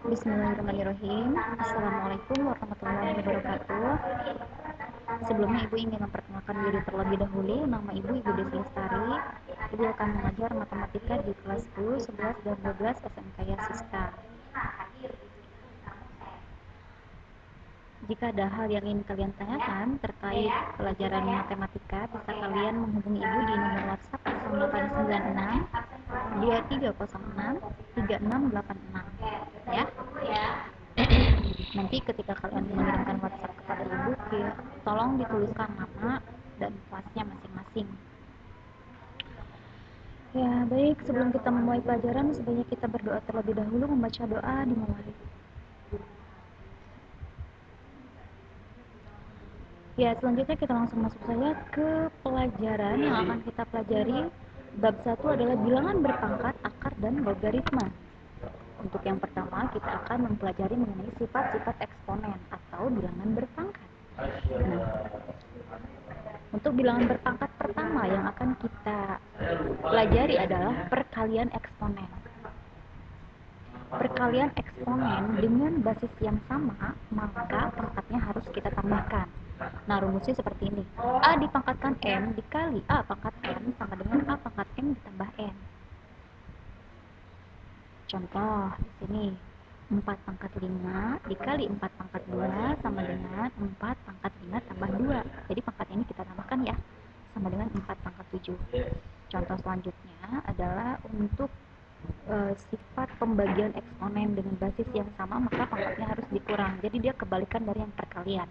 Bismillahirrahmanirrahim. Assalamualaikum warahmatullahi wabarakatuh. Sebelumnya Ibu ingin memperkenalkan diri terlebih dahulu. Nama Ibu Desi Lestari. Ibu akan mengajar matematika di kelas 10, 11, dan 12 SMK Yasista. Jika ada hal yang ingin kalian tanyakan terkait pelajaran matematika, bisa kalian menghubungi Ibu di nomor WhatsApp 0896 2306 3686 ya. Nanti ketika kalian mengirimkan WhatsApp kepada Ibu, ya, tolong dituliskan nama dan kelasnya masing-masing. Ya, baik, sebelum kita memulai pelajaran, sebaiknya kita berdoa terlebih dahulu, membaca doa dimulai. Ya, selanjutnya kita langsung masuk saja ke pelajaran yang akan kita pelajari. Bab 1 adalah bilangan berpangkat, akar, dan logaritma. Untuk yang pertama, kita akan mempelajari mengenai sifat-sifat eksponen atau bilangan berpangkat. Nah, untuk bilangan berpangkat pertama yang akan kita pelajari adalah perkalian eksponen. Perkalian eksponen dengan basis yang sama, maka pangkatnya harus kita tambahkan. Nah, rumusnya seperti ini. A dipangkatkan M dikali A pangkat M sama dengan A pangkat M ditambah N. Contoh di sini. 4 pangkat 5 dikali 4 pangkat 2 sama dengan 4 pangkat 5 tambah 2. Jadi pangkat ini kita tambahkan ya. Sama dengan 4 pangkat 7. Contoh selanjutnya adalah untuk sifat pembagian eksponen dengan basis yang sama, maka pangkatnya harus dikurang. Jadi dia kebalikan dari yang perkalian.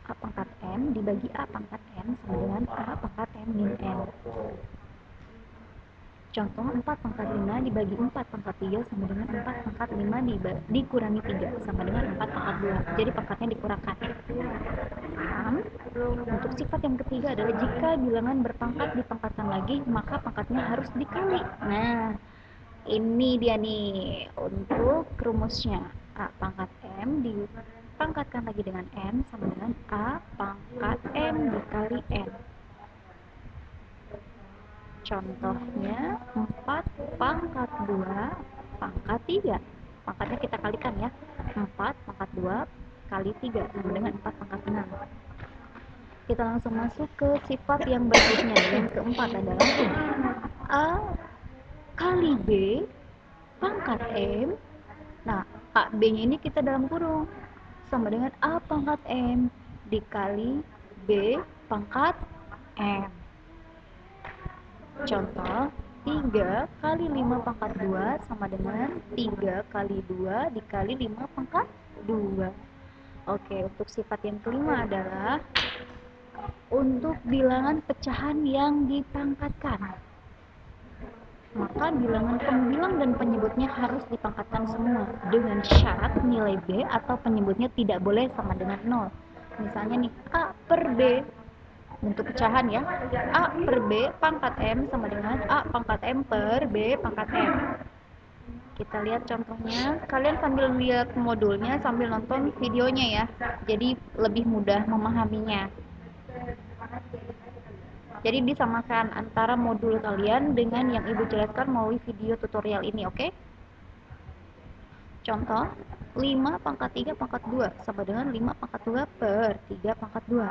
A pangkat M dibagi A pangkat M sama dengan A pangkat M min N. Contoh 4 pangkat 5 dibagi 4 pangkat 3 sama dengan 4 pangkat 5 dikurangi 3 sama dengan 4 pangkat 2. Jadi pangkatnya dikurangkan. Paham? Untuk sifat yang ketiga adalah jika bilangan berpangkat dipangkatkan lagi, maka pangkatnya harus dikali. Nah, ini dia nih untuk rumusnya. A pangkat M dipangkatkan lagi dengan N sama dengan A pangkat M dikali N. Contohnya 4 pangkat 2 pangkat 3. Pangkatnya kita kalikan ya. 4 pangkat 2 kali 3 sama dengan 4 pangkat 6. Kita langsung masuk ke sifat yang berikutnya. Yang keempat adalah A kali B pangkat M. Nah, A B-nya ini kita dalam kurung. Sama dengan A pangkat M dikali B pangkat M. Contoh, 3 kali 5 pangkat 2 sama dengan 3 kali 2 dikali 5 pangkat 2. Oke, untuk sifat yang kelima adalah untuk bilangan pecahan yang dipangkatkan. Maka bilangan pembilang dan penyebutnya harus dipangkatkan semua dengan syarat nilai B atau penyebutnya tidak boleh sama dengan 0. Misalnya nih, A per B. Bentuk pecahan ya. A per B pangkat M sama dengan A pangkat M per B pangkat M. Kita lihat contohnya. Kalian sambil lihat modulnya sambil nonton videonya ya. Jadi lebih mudah memahaminya. Jadi disamakan antara modul kalian dengan yang Ibu jelaskan melalui video tutorial ini, oke? Contoh, 5 pangkat 3 pangkat 2 sama dengan 5 pangkat 2 per 3 pangkat 2.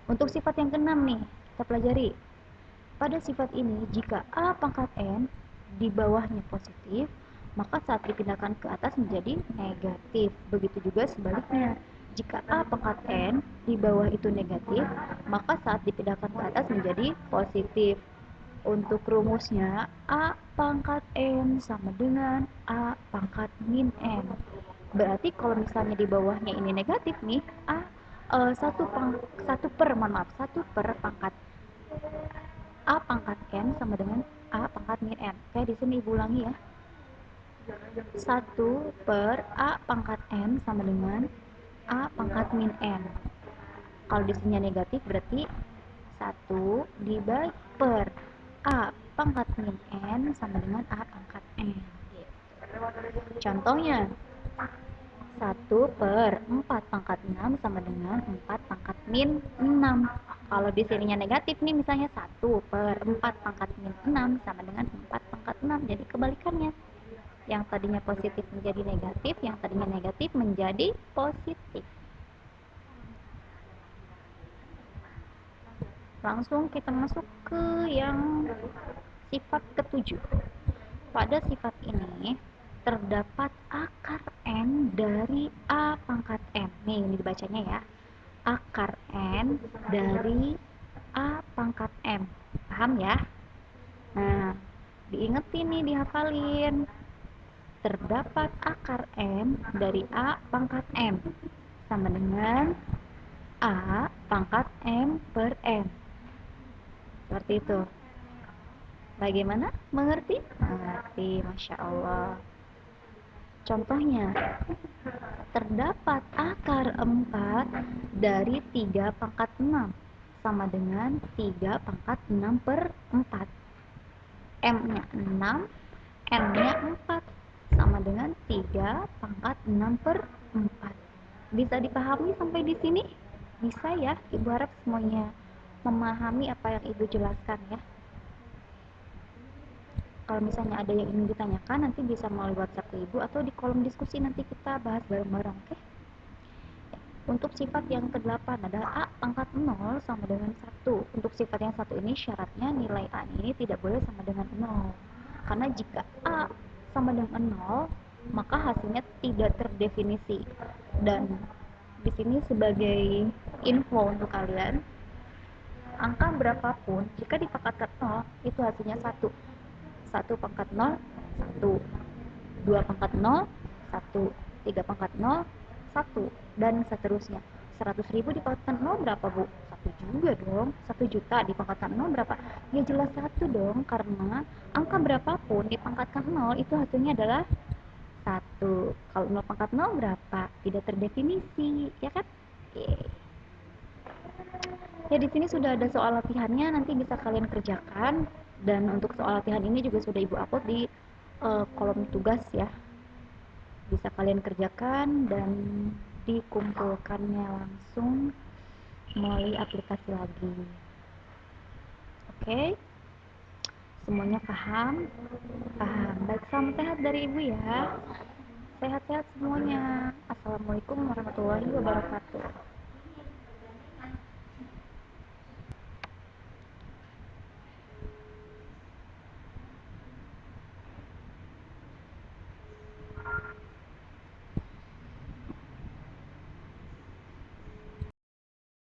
Untuk sifat yang keenam nih, kita pelajari. Pada sifat ini, jika A pangkat N di bawahnya positif, maka saat dipindahkan ke atas menjadi negatif. Begitu juga sebaliknya. Jika A pangkat N di bawah itu negatif, maka saat dipindahkan ke atas menjadi positif. Untuk rumusnya, A pangkat N sama dengan A pangkat min N. Berarti kalau misalnya di bawahnya ini negatif nih, satu per pangkat A pangkat N sama dengan A pangkat min N. Oke, di sini Ibu ulangi ya. 1 per A pangkat N sama dengan A pangkat min N. Kalau di sini negatif berarti 1 dibagi per A pangkat min N sama dengan A pangkat N. Contohnya, 1 per 4 pangkat 6 sama dengan 4 pangkat min 6. Kalau di sininya negatif nih, misalnya 1 per 4 pangkat min 6 sama dengan 4 pangkat 6. Jadi kebalikannya. Yang tadinya positif menjadi negatif, yang tadinya negatif menjadi positif. Langsung kita masuk ke yang sifat ketujuh. Pada sifat ini terdapat akar N dari A pangkat M. Nih, ini dibacanya ya. Akar N dari A pangkat M. Paham ya? Nah, diingetin nih, dihafalin. Terdapat akar M dari A pangkat M sama dengan A pangkat M per M. Seperti itu. Bagaimana? Mengerti? Mengerti, Masya Allah. Contohnya, terdapat akar 4 dari 3 pangkat 6 sama dengan 3 pangkat 6 per 4. M-nya 6, N-nya 4 sama dengan 3 pangkat 6 per 4. Bisa dipahami sampai di sini? Bisa ya? Ibu harap semuanya memahami apa yang Ibu jelaskan ya. Kalau misalnya ada yang ingin ditanyakan, nanti bisa melalui WhatsApp ke Ibu atau di kolom diskusi nanti kita bahas bareng-bareng, oke? Untuk sifat yang ke-8 adalah A pangkat 0 sama dengan 1. Untuk sifat yang satu ini syaratnya nilai A ini tidak boleh sama dengan 0. Karena jika A sama dengan 0, maka hasilnya tidak terdefinisi. Dan di sini sebagai info untuk kalian, angka berapapun jika dipangkatkan 0 itu hasilnya 1. 1 pangkat 0, 1. 2 pangkat 0, 1. 3 pangkat 0, 1. Dan seterusnya. 100.000 dipangkatkan 0 berapa, Bu? 1 juga dong. 1 juta dipangkatkan 0 berapa? Ya jelas 1 dong, karena angka berapapun dipangkatkan 0 itu hasilnya adalah 1. Kalau 0 pangkat 0 berapa? Tidak terdefinisi, ya kan? Oke. Ya, di sini sudah ada soal latihannya, nanti bisa kalian kerjakan. Dan untuk soal latihan ini juga sudah Ibu upload di kolom tugas ya. Bisa kalian kerjakan dan dikumpulkannya langsung melalui aplikasi lagi. Oke? Semuanya paham? Paham. Baik, salam sehat dari Ibu ya. Sehat-sehat semuanya. Assalamualaikum warahmatullahi wabarakatuh.